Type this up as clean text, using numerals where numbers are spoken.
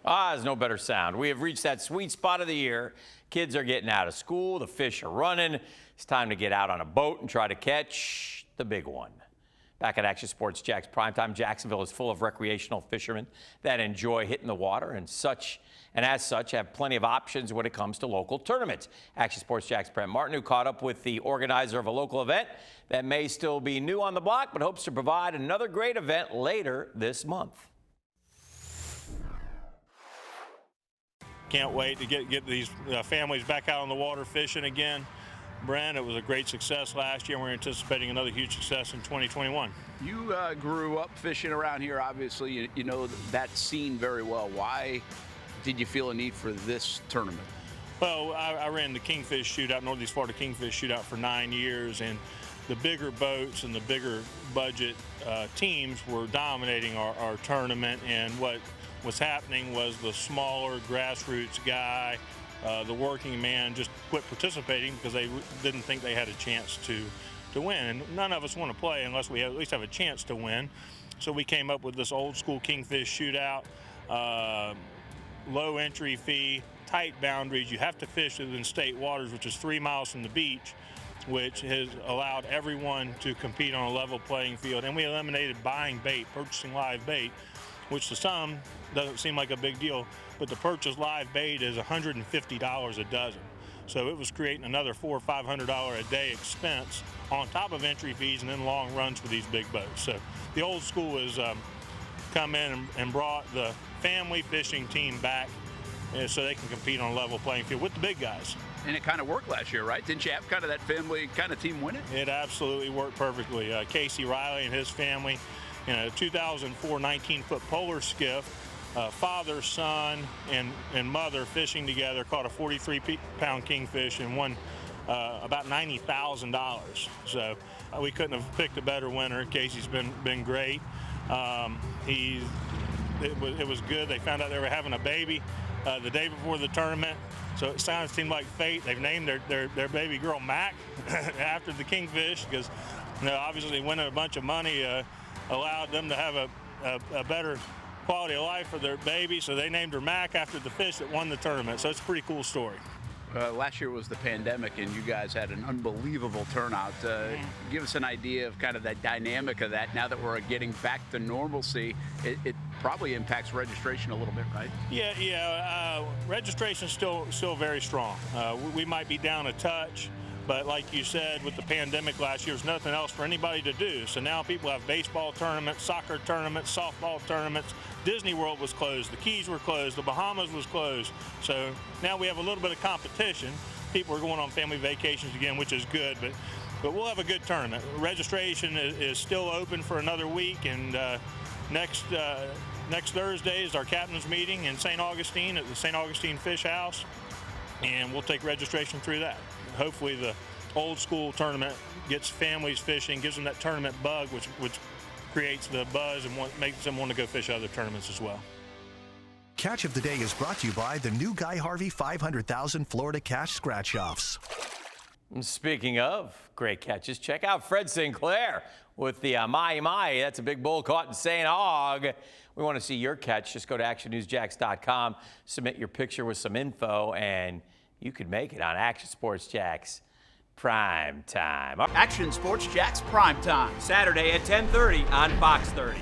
There's no better sound. We have reached that sweet spot of the year. Kids are getting out of school, the fish are running. It's time to get out on a boat and try to catch the big one. Back at Action Sports Jax Primetime, Jacksonville is full of recreational fishermen that enjoy hitting the water and as such have plenty of options when it comes to local tournaments. Action Sports Jax Brent Martin, who caught up with the organizer of a local event that may still be new on the block, but hopes to provide another great event later this month. Can't wait to get these families back out on the water fishing again. Brent, it was a great success last year, and we're anticipating another huge success in 2021. You grew up fishing around here, obviously. You know that scene very well. Why did you feel a need for this tournament? Well, I ran the Kingfish shootout, Northeast Florida Kingfish shootout for 9 years, and the bigger boats and the bigger budget teams were dominating our tournament, and what was happening was the smaller grassroots guy, the working man, just quit participating because they didn't think they had a chance to win. And none of us want to play unless we at least have a chance to win. So we came up with this old school Kingfish shootout, low entry fee, tight boundaries. You have to fish within state waters, which is 3 miles from the beach, which has allowed everyone to compete on a level playing field. And we eliminated buying bait, purchasing live bait, which to some doesn't seem like a big deal, but to purchase live bait is $150 a dozen. So it was creating another $400 or $500 a day expense on top of entry fees and then long runs for these big boats. So the old school has come in and brought the family fishing team back so they can compete on a level playing field with the big guys. And it kind of worked last year, right? Didn't you have kind of that family kind of team win it? It absolutely worked perfectly. Casey Riley and his family, in a 2004 19-foot polar skiff, father, son, and mother fishing together, caught a 43-pound kingfish and won about $90,000. So we couldn't have picked a better winner. Casey's been great. It was good. They found out they were having a baby the day before the tournament, so it seemed like fate. They've named their baby girl Mac after the kingfish because, obviously winning a bunch of money allowed them to have a better quality of life for their baby, so they named her Mac after the fish that won the tournament. So it's a pretty cool story. Last year was the pandemic, and you guys had an unbelievable turnout. Give us an idea of kind of that dynamic of that. Now that we're getting back to normalcy, it probably impacts registration a little bit, right? Yeah. Registration's still very strong. We might be down a touch, but like you said, with the pandemic last year, there's nothing else for anybody to do. So now people have baseball tournaments, soccer tournaments, softball tournaments. Disney World was closed, the Keys were closed, the Bahamas was closed. So now we have a little bit of competition. People are going on family vacations again, which is good, but we'll have a good tournament. Registration is still open for another week, and next Thursday is our captain's meeting in St. Augustine at the St. Augustine Fish House, and we'll take registration through that. Hopefully the old school tournament gets families fishing, gives them that tournament bug, which creates the buzz and makes them want to go fish other tournaments as well. Catch of the Day is brought to you by the new Guy Harvey 500,000 Florida Cash Scratch-Offs. Speaking of great catches, check out Fred Sinclair with the mahi-mahi. That's a big bull caught in St. Aug. We want to see your catch. Just go to actionnewsjax.com, submit your picture with some info, and you could make it on Action Sports Jax Prime Time. Action Sports Jax Prime Time, Saturday at 10:30 on Fox 30.